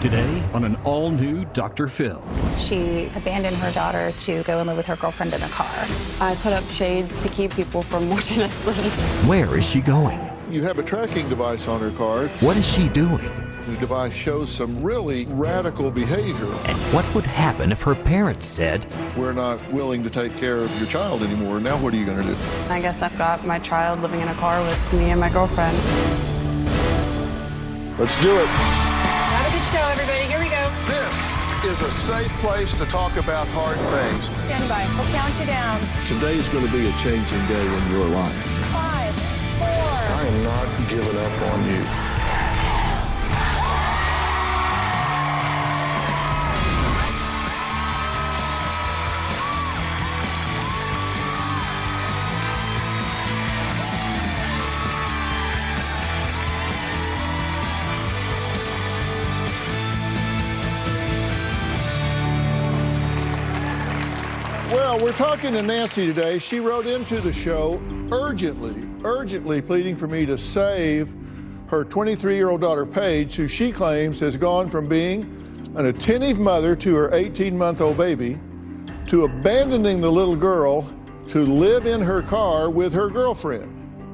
Today on an all-new Dr. Phil. She abandoned her daughter to go and live with her girlfriend in a car. I put up shades to keep people from watching us sleep. Where is she going? You have a tracking device on her car. What is she doing? The device shows some really radical behavior. And what would happen if her parents said, "We're not willing to take care of your child anymore. Now what are you going to do?" I guess I've got my child living in a car with me and my girlfriend. Let's do it. Have a good show, everybody. Here we go. This is a safe place to talk about hard things. Stand by. We'll count you down. Today's going to be a changing day in your life. 5, 4. I am not giving up on you. Well, we're talking to Nancy today. She wrote into the show urgently pleading for me to save her 23-year-old daughter, Paige, who she claims has gone from being an attentive mother to her 18-month-old baby to abandoning the little girl to live in her car with her girlfriend.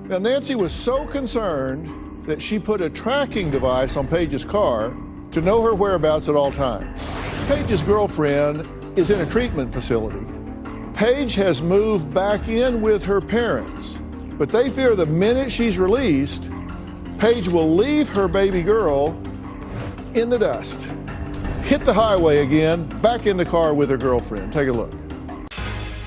Now, Nancy was so concerned that she put a tracking device on Paige's car to know her whereabouts at all times. Paige's girlfriend is in a treatment facility. Paige has moved back in with her parents, but they fear the minute she's released, Paige will leave her baby girl in the dust, hit the highway again, back in the car with her girlfriend. Take a look.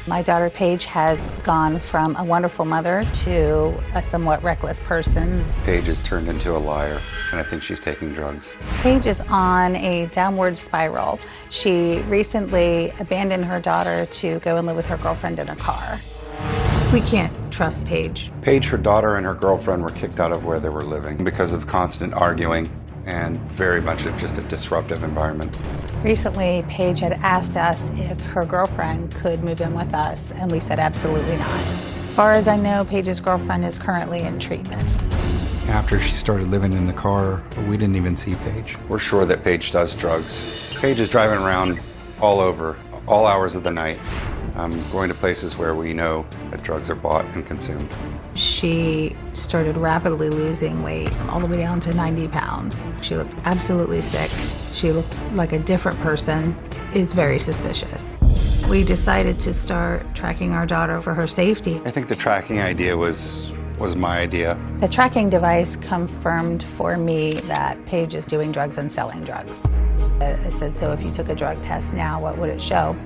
My daughter Paige has gone from a wonderful mother to a somewhat reckless person. Paige has turned into a liar, and I think she's taking drugs. Paige is on a downward spiral. She recently abandoned her daughter to go and live with her girlfriend in a car. We can't trust Paige. Paige, her daughter, and her girlfriend were kicked out of where they were living because of constant arguing and very much just a disruptive environment. Recently, Paige had asked us if her girlfriend could move in with us, and we said absolutely not. As far as I know, Paige's girlfriend is currently in treatment. After she started living in the car, we didn't even see Paige. We're sure that Paige does drugs. Paige is driving around all over, all hours of the night, going to places where we know that drugs are bought and consumed. She started rapidly losing weight, all the way down to 90 pounds. She looked absolutely sick. She looked like a different person. It's very suspicious. We decided to start tracking our daughter for her safety. I think the tracking idea was my idea. The tracking device confirmed for me that Paige is doing drugs and selling drugs. I said, so if you took a drug test now, what would it show?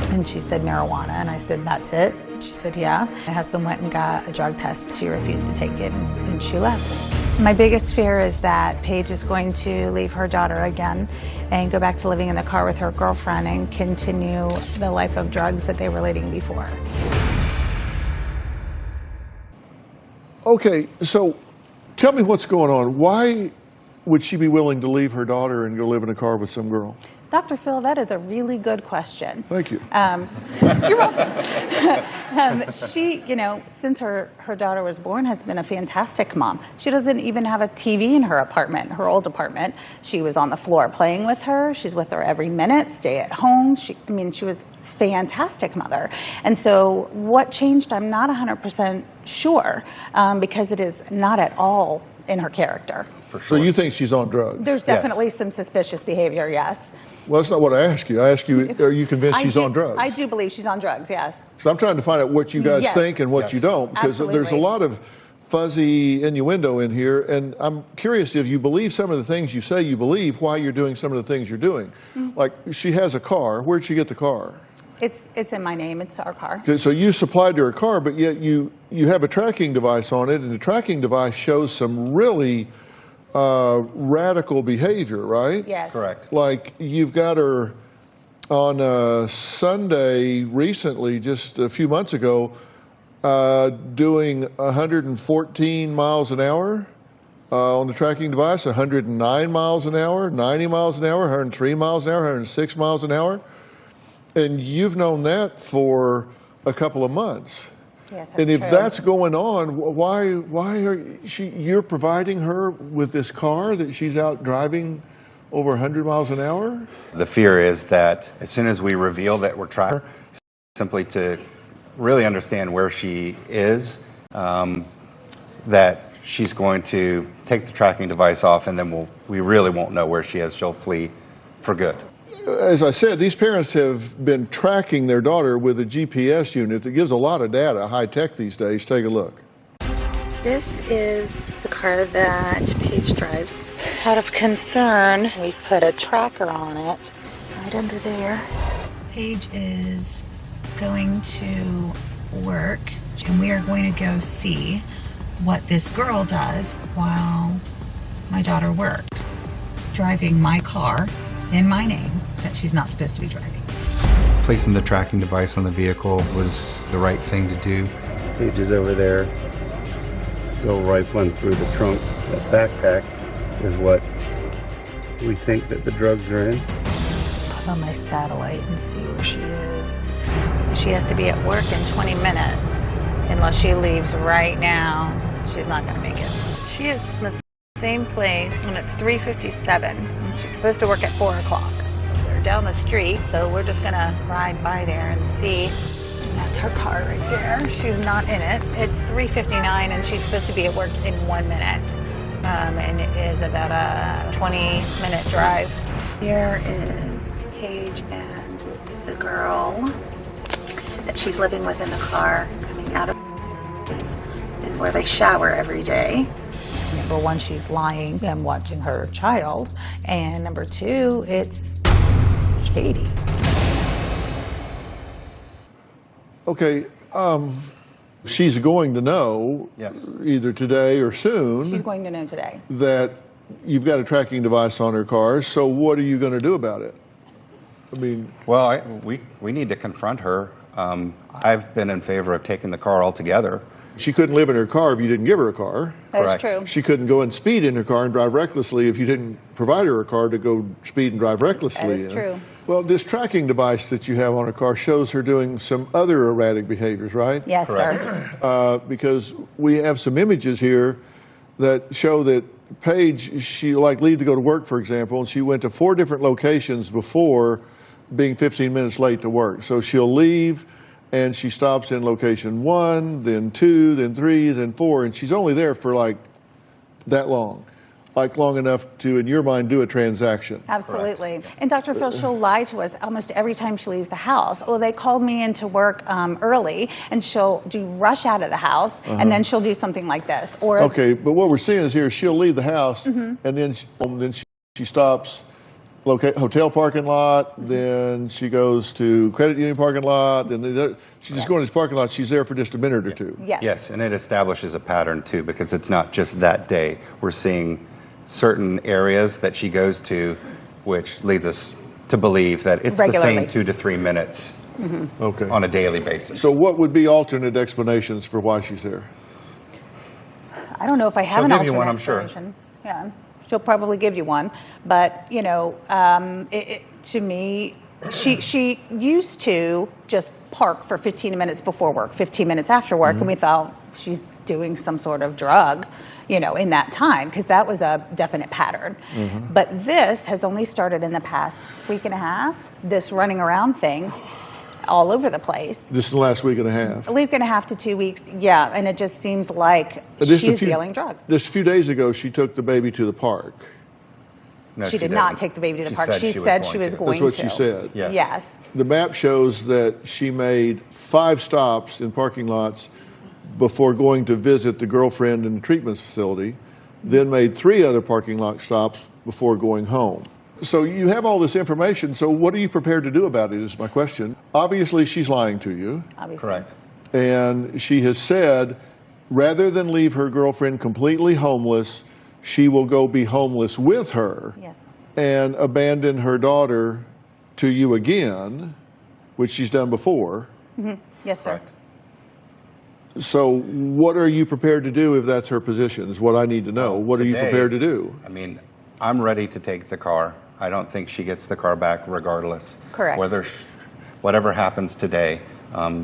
And she said marijuana, and I said, that's it? She said, yeah. My husband went and got a drug test. She refused to take it, and she left. My biggest fear is that Paige is going to leave her daughter again and go back to living in the car with her girlfriend and continue the life of drugs that they were leading before. Okay, so tell me what's going on. Why would she be willing to leave her daughter and go live in a car with some girl? Dr. Phil, that is a really good question. Thank you. You're welcome. She, since her daughter was born, has been a fantastic mom. She doesn't even have a TV in her apartment, her old apartment. She was on the floor playing with her. She's with her every minute, stay at home. She was a fantastic mother. And so what changed, I'm not 100% sure, because it is not at all in her character. For sure. So you think she's on drugs? There's definitely some suspicious behavior, yes. Well, that's not what I asked you. I asked you, are you convinced she's on drugs? I do believe she's on drugs, yes. So I'm trying to find out what you guys think and what you don't, because Absolutely. There's a lot of fuzzy innuendo in here, and I'm curious if you believe some of the things you say you believe, why you're doing some of the things you're doing. Mm-hmm. Like, she has a car. Where'd she get the car? It's in my name. It's our car. Okay, so you supplied her a car, but yet you have a tracking device on it, and the tracking device shows some really radical behavior, right? Yes. Correct. Like, you've got her on a Sunday recently, just a few months ago, doing 114 miles an hour on the tracking device, 109 miles an hour, 90 miles an hour, 103 miles an hour, 106 miles an hour. And you've known that for a couple of months. Yes, that's and if true. that's going on, why are you're providing her with this car that she's out driving over 100 miles an hour? The fear is that as soon as we reveal that we're tracking her, simply to really understand where she is, that she's going to take the tracking device off, and then we really won't know where she is. She'll flee for good. As I said, these parents have been tracking their daughter with a GPS unit that gives a lot of data, high tech these days. Take a look. This is the car that Paige drives. Out of concern, we put a tracker on it right under there. Paige is going to work, and we are going to go see what this girl does while my daughter works, driving my car in my name that she's not supposed to be driving. Placing the tracking device on the vehicle was the right thing to do. Paige is over there, still rifling through the trunk. That backpack is what we think that the drugs are in. Put on my satellite and see where she is. She has to be at work in 20 minutes. Unless she leaves right now, she's not going to make it. She is in the same place, and it's 3:57. And she's supposed to work at 4 o'clock. They're down the street, so we're just going to ride by there and see. And that's her car right there. She's not in it. It's 3:59, and she's supposed to be at work in 1 minute. And it is about a 20-minute drive. Here is Paige and the girl that she's living with in the car coming out of this, and where they shower every day. Number one, she's lying and watching her child. And number two, it's shady. Okay, she's going to know, Yes. either today or soon, She's going to know today. that you've got a tracking device on her car. So what are you going to do about it? I mean, Well, we need to confront her. I've been in favor of taking the car altogether. she couldn't live in her car if you didn't give her a car. That is Correct. true. She couldn't go and speed in her car and drive recklessly if you didn't provide her a car to go speed and drive recklessly. That is in. true. Well, this tracking device that you have on her car shows her doing some other erratic behaviors, right? Yes, Correct. sir. Because we have some images here that show that Paige, she like leave to go to work, for example, and she went to 4 different locations before being 15 minutes late to work. So she'll leave and she stops in location 1, then 2, then 3, then 4, and she's only there for like that long. Like long enough to, in your mind, do a transaction. Absolutely. And Dr. Phil, she'll lie to us almost every time she leaves the house. Oh, they called me into work early, and she'll rush out of the house, and then she'll do something like this. Or Okay, but what we're seeing is here, she'll leave the house, and then she stops hotel parking lot, then she goes to credit union parking lot, and she's just going to this parking lot. She's there for just a minute or two. Yes. Yes, and it establishes a pattern too, because it's not just that day. We're seeing certain areas that she goes to, which leads us to believe that it's Regularly. the same 2 to 3 minutes Okay. on a daily basis. So what would be alternate explanations for why she's there? I don't know if I have She'll an give alternate you one, I'm sure. explanation. Yeah, she'll probably give you one. But, you know, to me, she used to just park for 15 minutes before work, 15 minutes after work, and we thought she's doing some sort of drug, you know, in that time, because that was a definite pattern. But this has only started in the past week and a half, this running around thing all over the place. This is the last week and a half. A week and a half to 2 weeks, yeah, and it just seems like Just a she's few- dealing drugs. Just a few days ago, she took the baby to the park. No, She did didn't. not take the baby to the park. She said she was going That's to. what she said. Yes. Yes. The map shows that she made 5 stops in parking lots before going to visit the girlfriend in the treatment facility, then made 3 other parking lot stops before going home. So you have all this information, so what are you prepared to do about it is my question. Obviously, she's lying to you, Obviously. Correct. and she has said, rather than leave her girlfriend completely homeless, she will go be homeless with her Yes. and abandon her daughter to you again, which she's done before. Yes, sir. Correct. So what are you prepared to do if that's her position, is what I need to know. What are you Today, prepared to do? I mean, I'm ready to take the car. I don't think she gets the car back regardless. Correct. Whatever happens today,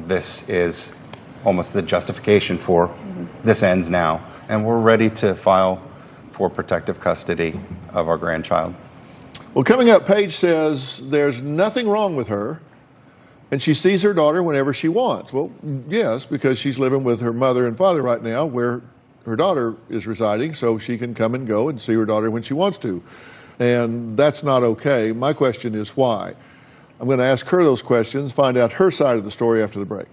this is almost the justification for this ends now. And we're ready to file for protective custody of our grandchild. Well, coming up, Paige says there's nothing wrong with her, and she sees her daughter whenever she wants. Well, yes, because she's living with her mother and father right now where her daughter is residing, so she can come and go and see her daughter when she wants to. And that's not okay. My question is why? I'm going to ask her those questions, find out her side of the story after the break.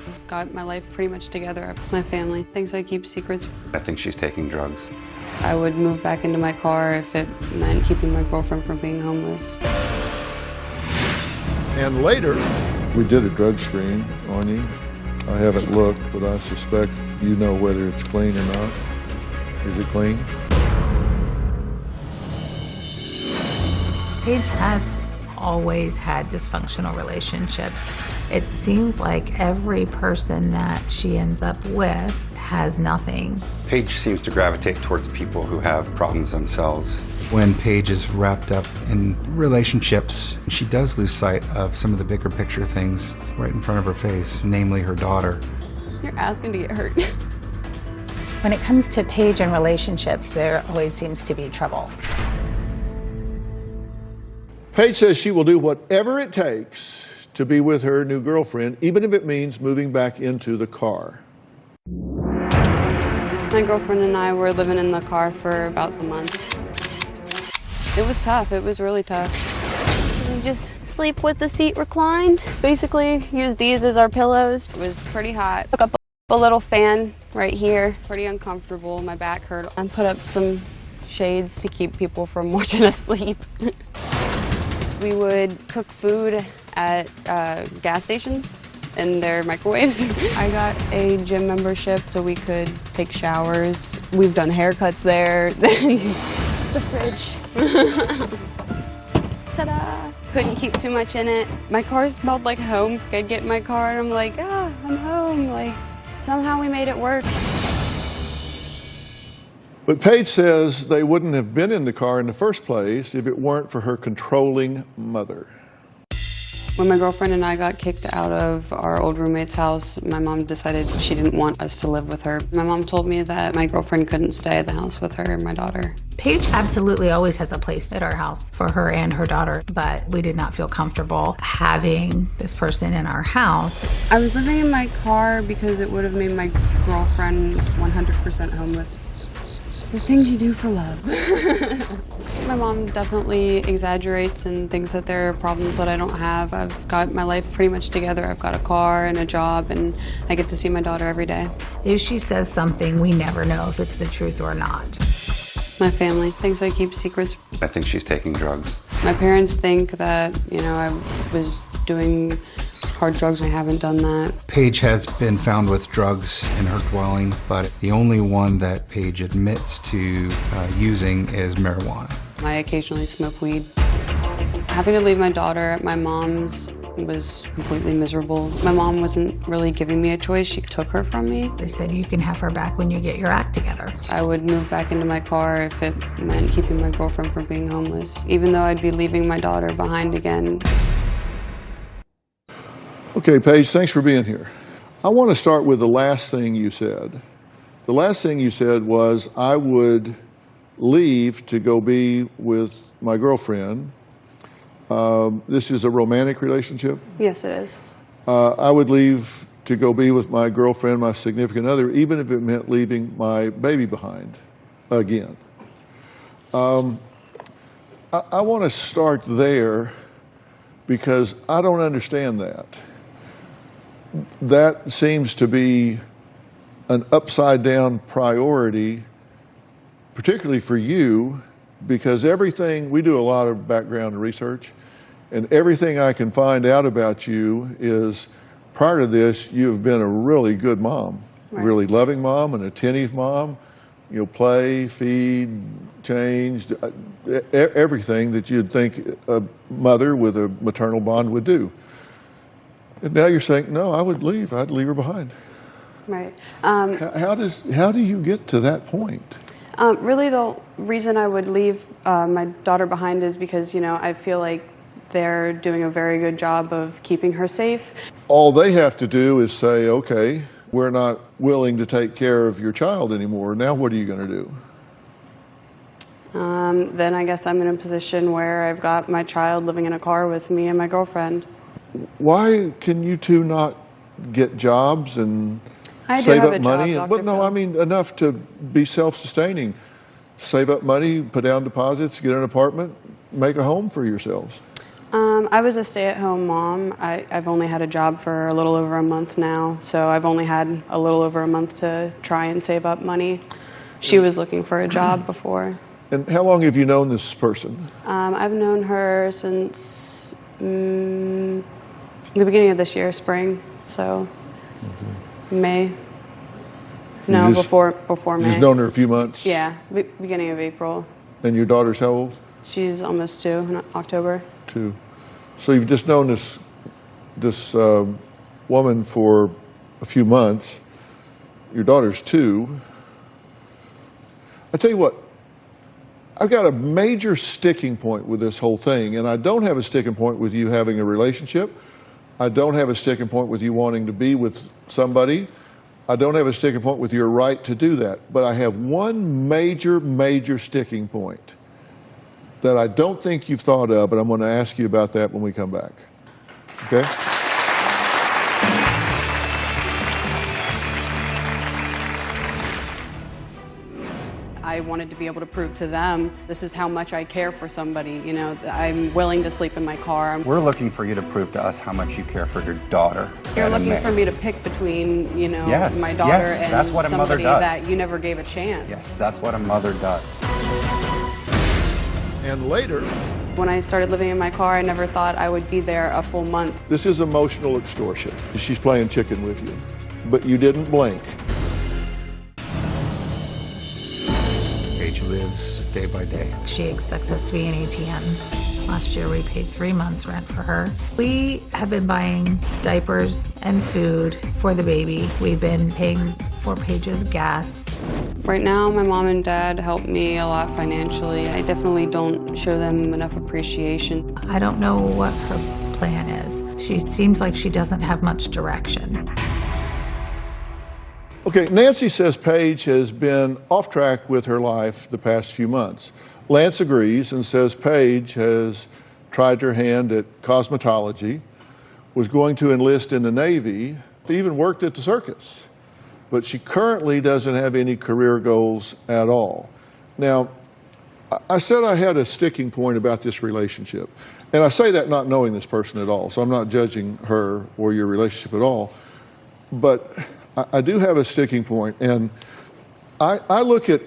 I've got my life pretty much together. My family thinks I keep secrets. I think she's taking drugs. I would move back into my car if it meant keeping my girlfriend from being homeless. And later, we did a drug screen on you. I haven't looked, but I suspect you know whether it's clean or not. Is it clean? Paige has always had dysfunctional relationships. It seems like every person that she ends up with has nothing. Paige seems to gravitate towards people who have problems themselves. When Paige is wrapped up in relationships, she does lose sight of some of the bigger picture things right in front of her face, namely her daughter. You're asking to get hurt. When it comes to Paige and relationships, there always seems to be trouble. Paige says she will do whatever it takes to be with her new girlfriend, even if it means moving back into the car. My girlfriend and I were living in the car for about a month. It was tough. It was really tough. We just sleep with the seat reclined. Basically, use these as our pillows. It was pretty hot. Took up a little fan right here. Pretty uncomfortable. My back hurt. I put up some shades to keep people from watching us sleep. We would cook food at gas stations in their microwaves. I got a gym membership so we could take showers. We've done haircuts there. The fridge. Ta-da! Couldn't keep too much in it. My car smelled like home. I'd get in my car and I'm like, I'm home. Like, somehow we made it work. But Paige says they wouldn't have been in the car in the first place if it weren't for her controlling mother. When my girlfriend and I got kicked out of our old roommate's house, my mom decided she didn't want us to live with her. My mom told me that my girlfriend couldn't stay at the house with her and my daughter. Paige absolutely always has a place at our house for her and her daughter, but we did not feel comfortable having this person in our house. I was living in my car because it would have made my girlfriend 100% homeless. The things you do for love. My mom definitely exaggerates and thinks that there are problems that I don't have. I've got my life pretty much together. I've got a car and a job, and I get to see my daughter every day. If she says something, we never know if it's the truth or not. My family thinks I keep secrets. I think she's taking drugs. My parents think that, I was doing hard drugs. I haven't done that. Paige has been found with drugs in her dwelling, but the only one that Paige admits to using is marijuana. I occasionally smoke weed. Having to leave my daughter at my mom's was completely miserable. My mom wasn't really giving me a choice. She took her from me. They said you can have her back when you get your act together. I would move back into my car if it meant keeping my girlfriend from being homeless, even though I'd be leaving my daughter behind again. Okay, Paige, thanks for being here. I want to start with the last thing you said. The last thing you said was, I would leave to go be with my girlfriend. This is a romantic relationship? Yes, it is. I would leave to go be with my girlfriend, my significant other, even if it meant leaving my baby behind again. I want to start there because I don't understand that. That seems to be an upside down priority, particularly for you, because everything, we do a lot of background research, and everything I can find out about you is, prior to this, you've been a really good mom, right. Really loving mom, an attentive mom, play, feed, change, everything that you'd think a mother with a maternal bond would do. And now you're saying, no, I would leave. I'd leave her behind. Right. How do you get to that point? Really, the reason I would leave my daughter behind is because, I feel like they're doing a very good job of keeping her safe. All they have to do is say, okay, we're not willing to take care of your child anymore. Now what are you going to do? Then I guess I'm in a position where I've got my child living in a car with me and my girlfriend. Why can you two not get jobs and I do save have up a money? job, But Dr. no, Phil. I mean enough to be self-sustaining. Save up money, put down deposits, get an apartment, make a home for yourselves. I was a stay-at-home mom. I've only had a job for a little over a month now, so I've only had a little over a month to try and save up money. She was looking for a job before. And how long have you known this person? I've known her since the beginning of this year, spring, so May. No, You just- before May. You've just known her a few months? Yeah, beginning of April. And your daughter's how old? She's almost 2 in October. 2. So you've just known this woman for a few months. Your daughter's 2. I tell you what, I've got a major sticking point with this whole thing, and I don't have a sticking point with you having a relationship. I don't have a sticking point with you wanting to be with somebody. I don't have a sticking point with your right to do that. But I have one major sticking point that I don't think you've thought of, and I'm going to ask you about that when we come back. Okay? I wanted to be able to prove to them, this is how much I care for somebody. You know, I'm willing to sleep in my car. We're looking for you to prove to us how much you care for your daughter. You're Anna looking Mae. for me to pick between, you know, Yes, my daughter yes, and that's what a mother somebody does. that you never gave a chance. Yes, that's what a mother does. And later, When I started living in my car, I never thought I would be there a full month. this is emotional extortion. She's playing chicken with you, but you didn't blink. Paige lives day by day. She expects us to be an ATM. Last year we paid 3 months rent for her. We have been buying diapers and food for the baby. We've been paying for Paige's gas. Right now, my mom and dad help me a lot financially. I definitely don't show them enough appreciation. I don't know what her plan is. She seems like she doesn't have much direction. Okay, Nancy says Paige has been off track with her life the past few months. Lance agrees and says Paige has tried her hand at cosmetology, was going to enlist in the Navy, even worked at the circus. But she currently doesn't have any career goals at all. Now, I said I had a sticking point about this relationship. And I say that not knowing this person at all, so I'm not judging her or your relationship at all. But I do have a sticking point, and I look at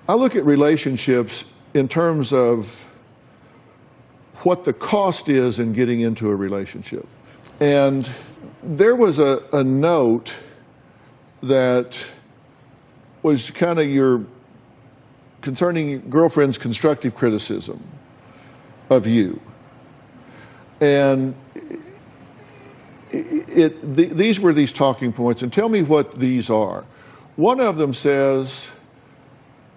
relationships in terms of what the cost is in getting into a relationship. And there was a note that was kind of concerning your girlfriend's constructive criticism of you. And these were these talking points, and tell me what these are. One of them says,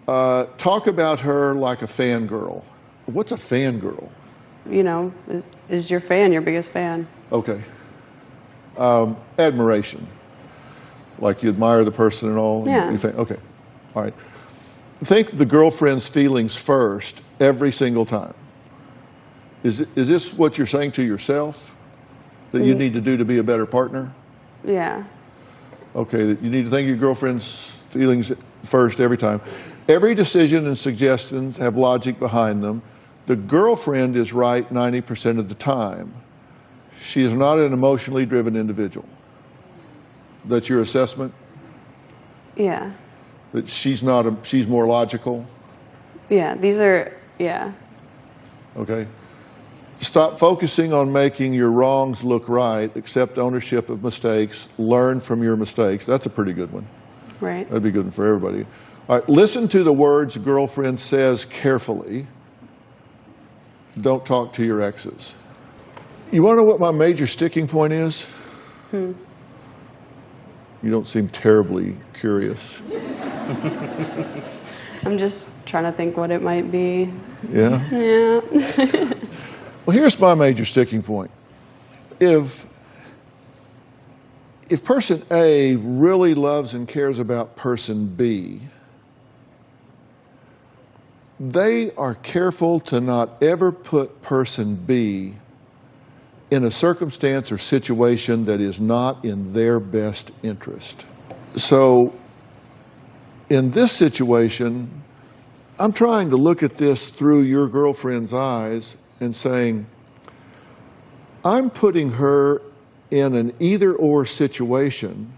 talk about her like a fangirl. What's a fangirl? You know, is your fan your biggest fan? Okay. Admiration. Like you admire the person and all? Yeah. Okay. All right. Think the girlfriend's feelings first every single time. Is this what you're saying to yourself? That you need to do to be a better partner? Yeah. Okay, that you need to think of your girlfriend's feelings first every time. Every decision and suggestions have logic behind them. The girlfriend is right 90% of the time. She is not an emotionally driven individual. That's your assessment? Yeah. That she's more logical? Yeah, these are, yeah. Okay. Stop focusing on making your wrongs look right. Accept ownership of mistakes. Learn from your mistakes. That's a pretty good one. Right. That'd be good one for everybody. All right. Listen to the words girlfriend says carefully. Don't talk to your exes. You want to know what my major sticking point is? You don't seem terribly curious. I'm just trying to think what it might be. Yeah? Yeah. Well, here's my major sticking point. If If person A really loves and cares about person B, they are careful to not ever put person B in a circumstance or situation that is not in their best interest. So in this situation, I'm trying to look at this through your girlfriend's eyes and saying, I'm putting her in an either-or situation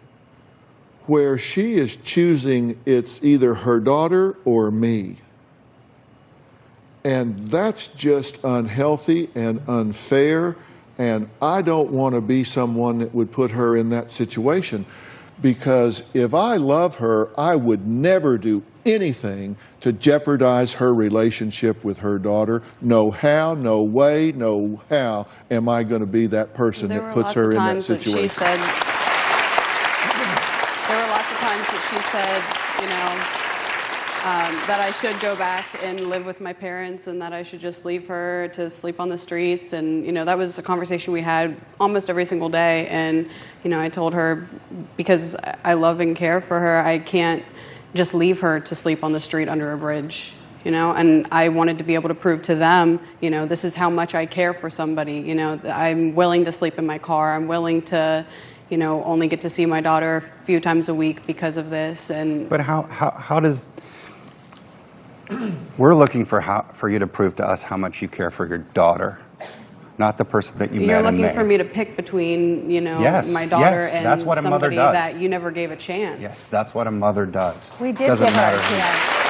where she is choosing it's either her daughter or me. And that's just unhealthy and unfair, and I don't want to be someone that would put her in that situation, because if I love her, I would never do anything to jeopardize her relationship with her daughter. No how, no way, no how am I going to be that person that puts her in that situation. There were lots of times that she said, you know, that I should go back and live with my parents and that I should just leave her to sleep on the streets. And, you know, that was a conversation we had almost every single day. And, you know, I told her, because I love and care for her, I can't just leave her to sleep on the street under a bridge, you know. And I wanted to be able to prove to them, you know, this is how much I care for somebody. You know, I'm willing to sleep in my car. I'm willing to, you know, only get to see my daughter a few times a week because of this. And But how does... We're looking for you to prove to us how much you care for your daughter, not the person that you met in May. You're looking for me to pick between, you know, yes, my daughter yes, and that's what a mother somebody does. that you never gave a chance. Yes, that's what a mother does. We did Doesn't give her a matter who- chance.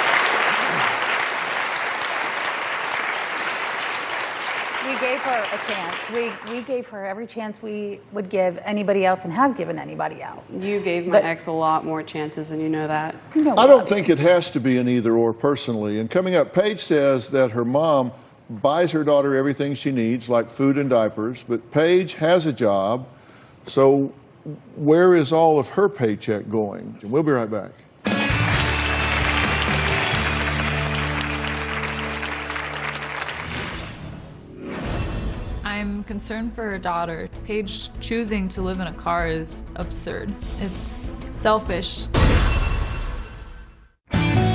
We gave her a chance. We gave her every chance we would give anybody else and have given anybody else. You gave my ex a lot more chances, and you know that. No, I don't think it has to be an either-or personally. And coming up, Paige says that her mom buys her daughter everything she needs, like food and diapers, but Paige has a job, so where is all of her paycheck going? We'll be right back. I'm concerned for her daughter. Paige choosing to live in a car is absurd. It's selfish.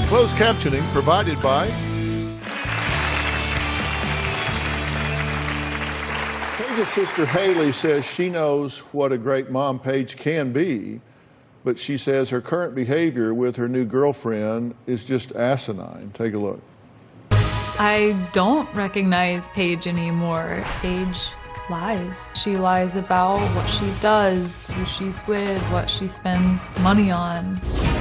Closed captioning provided by Paige's sister Haley says she knows what a great mom Paige can be, but she says her current behavior with her new girlfriend is just asinine. Take a look. I don't recognize Paige anymore. Paige lies. She lies about what she does, who she's with, what she spends money on.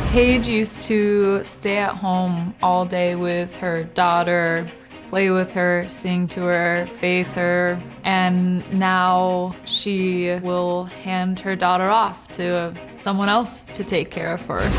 Paige used to stay at home all day with her daughter, play with her, sing to her, bathe her, and now she will hand her daughter off to someone else to take care of her.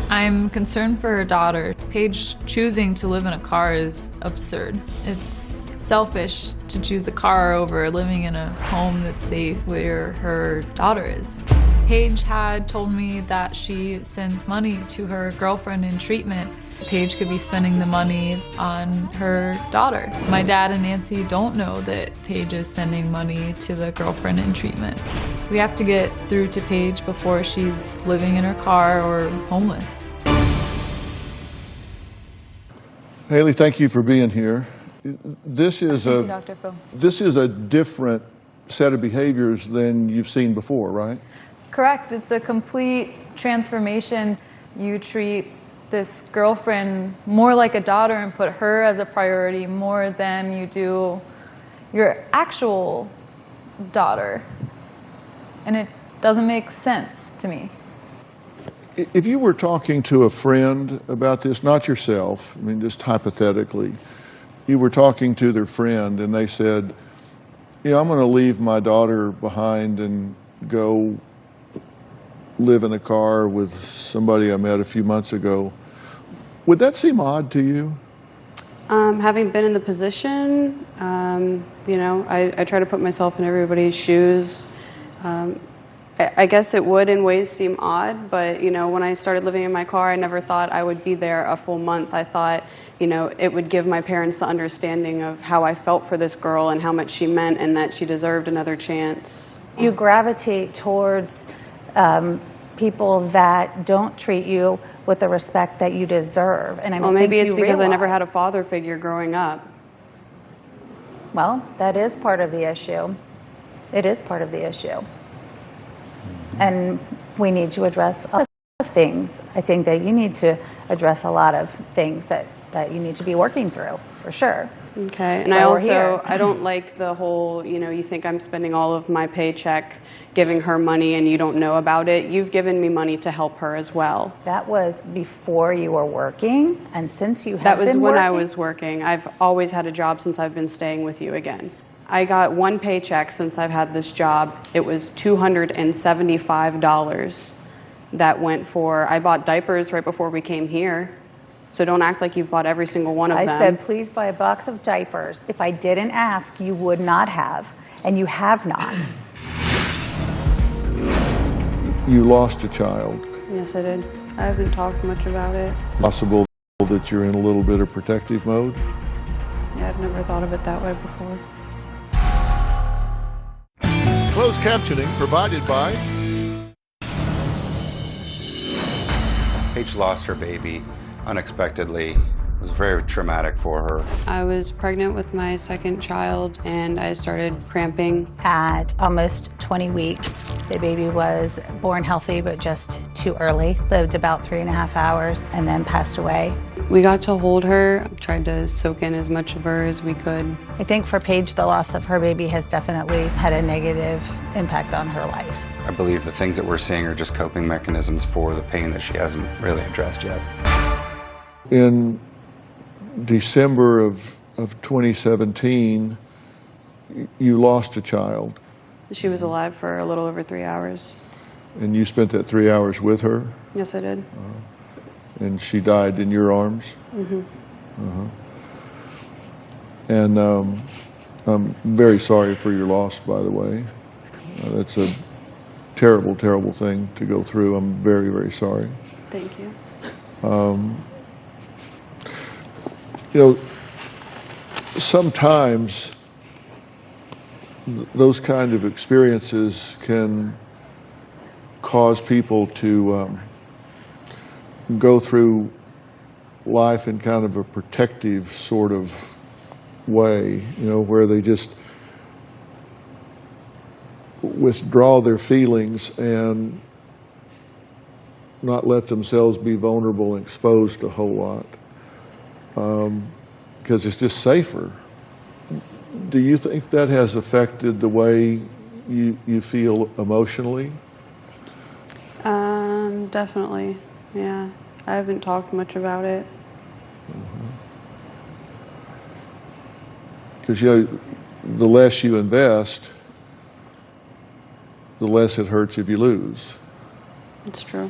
I'm concerned for her daughter. Paige choosing to live in a car is absurd. It's selfish to choose a car over living in a home that's safe where her daughter is. Paige had told me that she sends money to her girlfriend in treatment. Paige could be spending the money on her daughter. My dad and Nancy don't know that Paige is sending money to the girlfriend in treatment. We have to get through to Paige before she's living in her car or homeless. Haley, thank you for being here. This is Thank you, Dr. Phil. This is a different set of behaviors than you've seen before, right? Correct. It's a complete transformation. You treat this girlfriend more like a daughter and put her as a priority more than you do your actual daughter. And it doesn't make sense to me. If you were talking to a friend about this, not yourself, I mean, just hypothetically, you were talking to their friend and they said, you know, I'm going to leave my daughter behind and go live in a car with somebody I met a few months ago. Would that seem odd to you? Having been in the position, you know, I try to put myself in everybody's shoes. I guess it would in ways seem odd, but, you know, when I started living in my car, I never thought I would be there a full month. I thought, you know, it would give my parents the understanding of how I felt for this girl and how much she meant and that she deserved another chance. You gravitate towards people that don't treat you with the respect that you deserve. And I don't Well, maybe think it's you because I never had a realize. father figure growing up. Well, that is part of the issue. It is part of the issue. And we need to address a lot of things. I think that you need to address a lot of things that you need to be working through, for sure. Okay, and That's I why we're here. also, I don't like the whole, you think I'm spending all of my paycheck giving her money and you don't know about it. You've given me money to help her as well. That was before you were working, and since you have That was been when I working- was working. I've always had a job since I've been staying with you again. I got one paycheck since I've had this job. It was $275 that went for, I bought diapers right before we came here. So don't act like you've bought every single one of I them. said, please buy a box of diapers. If I didn't ask, you would not have, and you have not. You lost a child. Yes, I did. I haven't talked much about it. Possible that you're in a little bit of protective mode. Yeah, I've never thought of it that way before. Closed captioning provided by Paige lost her baby unexpectedly. It was very traumatic for her. I was pregnant with my second child and I started cramping. At almost 20 weeks, the baby was born healthy, but just too early. Lived about 3.5 hours and then passed away. We got to hold her, tried to soak in as much of her as we could. I think for Paige, the loss of her baby has definitely had a negative impact on her life. I believe the things that we're seeing are just coping mechanisms for the pain that she hasn't really addressed yet. in December of 2017, you lost a child, She was alive for a little over 3 hours. and you spent that 3 hours with her, Yes, I did. and she died in your arms. And I'm very sorry for your loss, by the way. That's a terrible, terrible thing to go through. I'm very, very sorry. Thank you. You know, sometimes those kind of experiences can cause people to go through life in kind of a protective sort of way, you know, where they just withdraw their feelings and not let themselves be vulnerable and exposed a whole lot, because it's just safer. Do you think that has affected the way you feel emotionally? Definitely. Yeah. I haven't talked much about it. Because, you know, the less you invest, the less it hurts if you lose. It's true.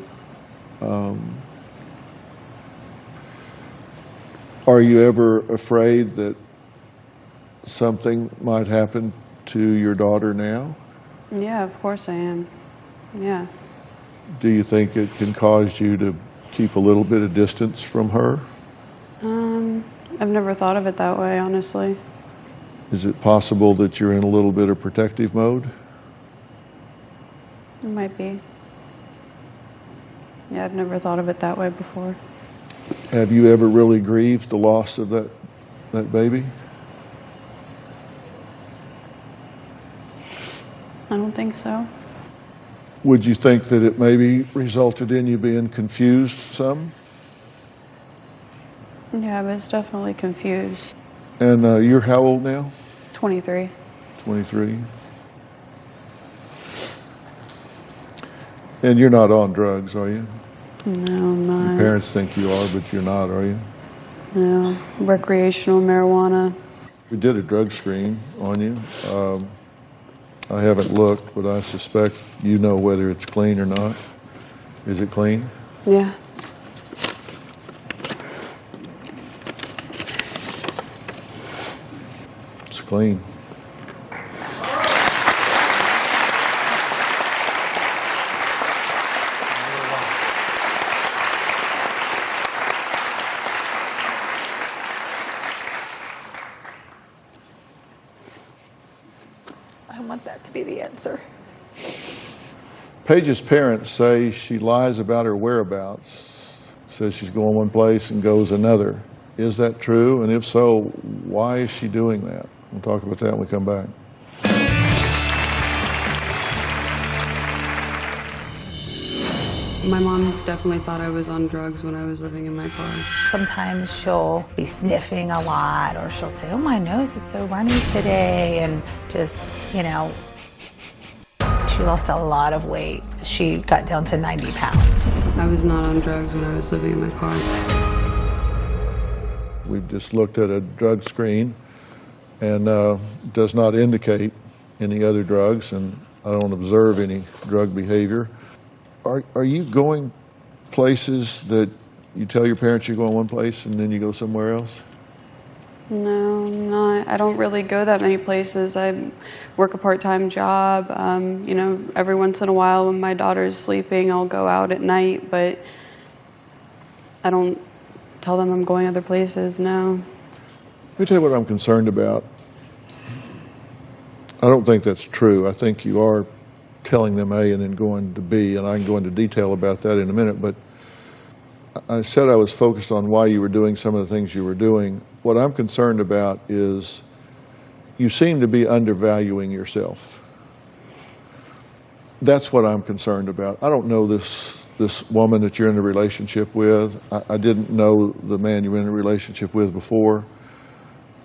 Are you ever afraid that something might happen to your daughter now? Yeah, of course I am. Yeah. Do you think it can cause you to keep a little bit of distance from her? I've never thought of it that way, honestly. Is it possible that you're in a little bit of protective mode? It might be. Yeah, I've never thought of it that way before. Have you ever really grieved the loss of that baby? I don't think so. Would you think that it maybe resulted in you being confused some? Yeah, I was definitely confused. And you're how old now? 23. 23. And you're not on drugs, are you? No, I'm Your not. parents think you are, but you're not, are you? No. Recreational marijuana. We did a drug screen on you. I haven't looked, but I suspect you know whether it's clean or not. Is it clean? Yeah. It's clean. I want that to be the answer. Paige's parents say she lies about her whereabouts, says she's going one place and goes another. Is that true? And if so, why is she doing that? We'll talk about that when we come back. My mom definitely thought I was on drugs when I was living in my car. Sometimes she'll be sniffing a lot, or she'll say, oh, my nose is so runny today, and just, you know, she lost a lot of weight. She got down to 90 pounds. I was not on drugs when I was living in my car. We've just looked at a drug screen and does not indicate any other drugs, and I don't observe any drug behavior. Are you going places that you tell your parents you're going one place and then you go somewhere else? No, I'm not. I don't really go that many places. I work a part-time job. You know, every once in a while when my daughter's sleeping, I'll go out at night, but I don't tell them I'm going other places, no. Let me tell you what I'm concerned about. I don't think that's true. I think you are telling them A and then going to B, and I can go into detail about that in a minute, but I said I was focused on why you were doing some of the things you were doing. What I'm concerned about is you seem to be undervaluing yourself. That's what I'm concerned about. I don't know this woman that you're in a relationship with. I didn't know the man you were in a relationship with before.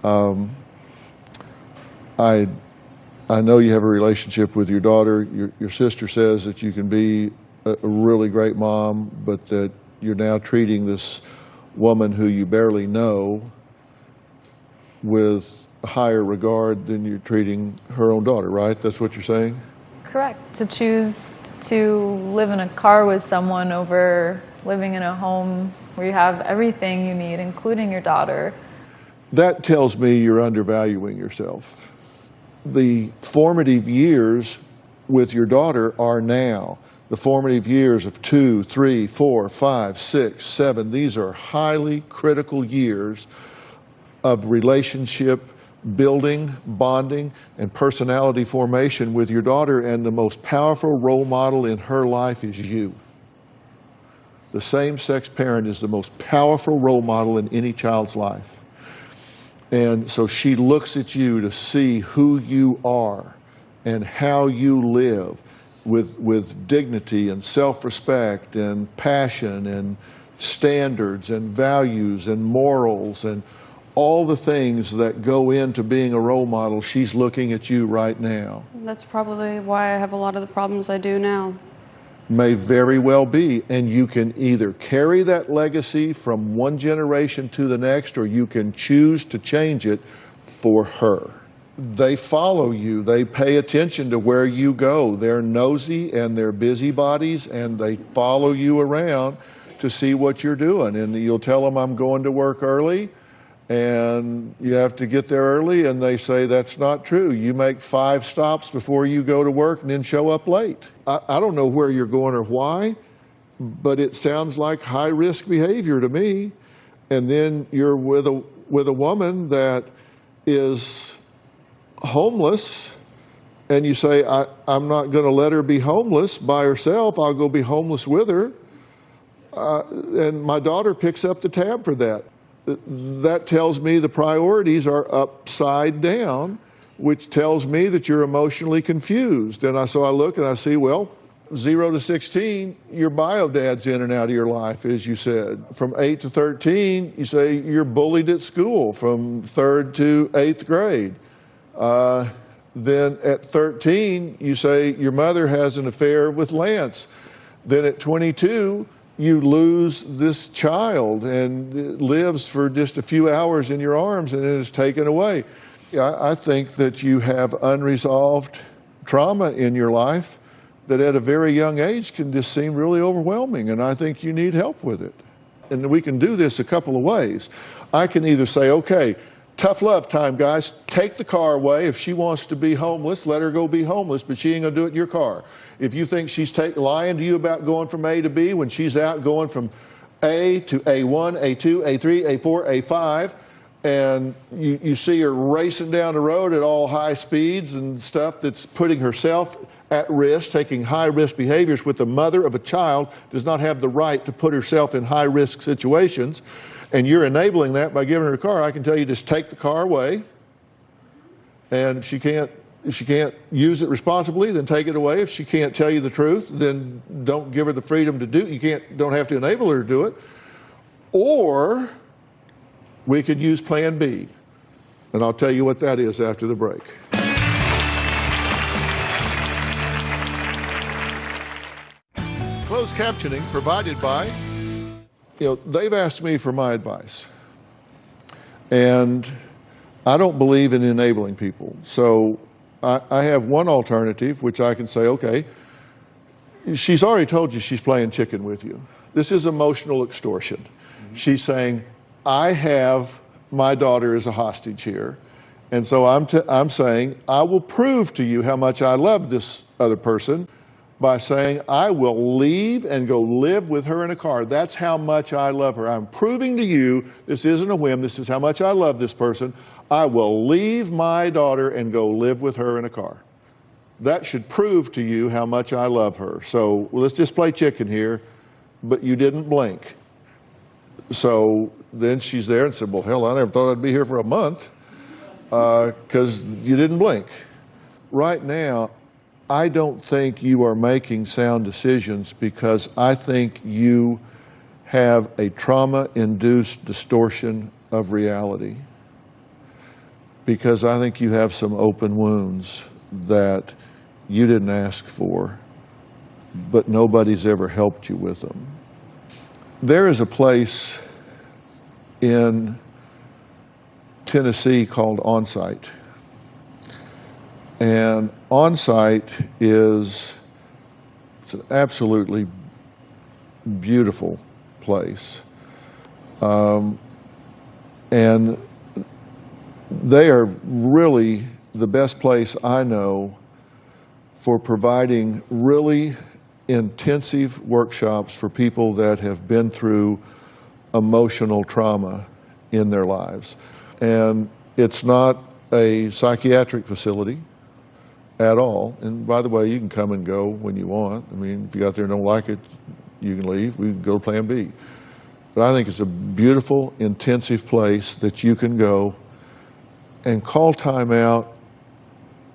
I know you have a relationship with your daughter. Your sister says that you can be a really great mom, but that you're now treating this woman who you barely know with a higher regard than you're treating her own daughter, right? That's what you're saying? Correct. To choose to live in a car with someone over living in a home where you have everything you need, including your daughter. That tells me you're undervaluing yourself. The formative years with your daughter are now. The formative years of 2, 3, 4, 5, 6, 7, these are highly critical years of relationship building, bonding, and personality formation with your daughter, and the most powerful role model in her life is you. The same-sex parent is the most powerful role model in any child's life. And so she looks at you to see who you are and how you live with dignity and self-respect and passion and standards and values and morals and all the things that go into being a role model. She's looking at you right now. That's probably why I have a lot of the problems I do now. May very well be, and you can either carry that legacy from one generation to the next, or you can choose to change it for her. They follow you, they pay attention to where you go. They're nosy and they're busybodies, and they follow you around to see what you're doing. And you'll tell them, I'm going to work early, and you have to get there early, and they say that's not true. You make 5 stops before you go to work and then show up late. I don't know where you're going or why, but it sounds like high-risk behavior to me. And then you're with a woman that is homeless, and you say, I'm not going to let her be homeless by herself. I'll go be homeless with her. And my daughter picks up the tab for that. That tells me the priorities are upside down, which tells me that you're emotionally confused. And so I look and I see, well, 0 to 16, your bio dad's in and out of your life, as you said. From 8 to 13, you say you're bullied at school from 3rd to 8th grade. Then at 13, you say your mother has an affair with Lance. Then at 22, you lose this child, and it lives for just a few hours in your arms and it is taken away. I think that you have unresolved trauma in your life that at a very young age can just seem really overwhelming, and I think you need help with it. And we can do this a couple of ways. I can either say, okay, tough love time, guys. Take the car away. If she wants to be homeless, let her go be homeless, but she ain't gonna do it in your car. If you think she's lying to you about going from A to B when she's out going from A to A1, A2, A3, A4, A5, and you see her racing down the road at all high speeds and stuff that's putting herself at risk, taking high-risk behaviors, with the mother of a child does not have the right to put herself in high-risk situations, and you're enabling that by giving her a car. I can tell you, just take the car away, and if she can't use it responsibly, then take it away. If she can't tell you the truth, then don't give her the freedom to do it. You don't have to enable her to do it. Or we could use Plan B, and I'll tell you what that is after the break. Closed captioning provided by, they've asked me for my advice. And I don't believe in enabling people. So I have one alternative, which I can say, okay, she's already told you she's playing chicken with you. This is emotional extortion. She's saying, I have my daughter as a hostage here. And so I'm saying, I will prove to you how much I love this other person by saying, I will leave and go live with her in a car. That's how much I love her. I'm proving to you, this isn't a whim, this is how much I love this person. I will leave my daughter and go live with her in a car. That should prove to you how much I love her. So let's just play chicken here, but you didn't blink. So then she's there and said, well, hell, I never thought I'd be here for a month because you didn't blink. Right now, I don't think you are making sound decisions because I think you have a trauma-induced distortion of reality. Because I think you have some open wounds that you didn't ask for, but nobody's ever helped you with them. There is a place in Tennessee called On-Site. And On-Site it's an absolutely beautiful place. And they are really the best place I know for providing really intensive workshops for people that have been through emotional trauma in their lives. And it's not a psychiatric facility at all. And by the way, you can come and go when you want. I mean, if you got there and don't like it, you can leave. We can go to Plan B. But I think it's a beautiful, intensive place that you can go and call time out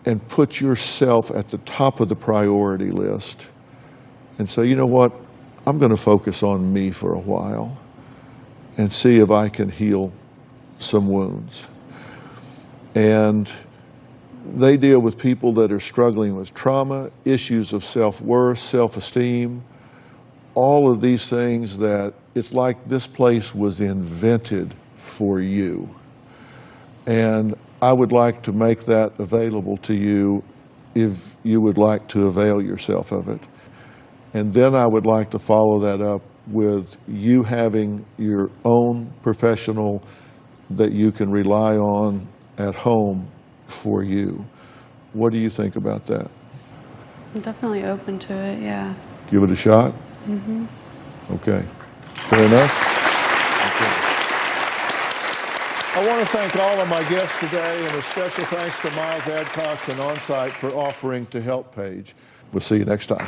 and put yourself at the top of the priority list and say, you know what, I'm going to focus on me for a while and see if I can heal some wounds. And they deal with people that are struggling with trauma, issues of self-worth, self-esteem, all of these things that it's like this place was invented for you. And I would like to make that available to you if you would like to avail yourself of it. And then I would like to follow that up with you having your own professional that you can rely on at home for you. What do you think about that? I'm definitely open to it, yeah. Give it a shot? Mm-hmm. Okay. Fair enough? Okay. I want to thank all of my guests today, and a special thanks to Miles Adcox and On-Site for offering to help Paige. We'll see you next time.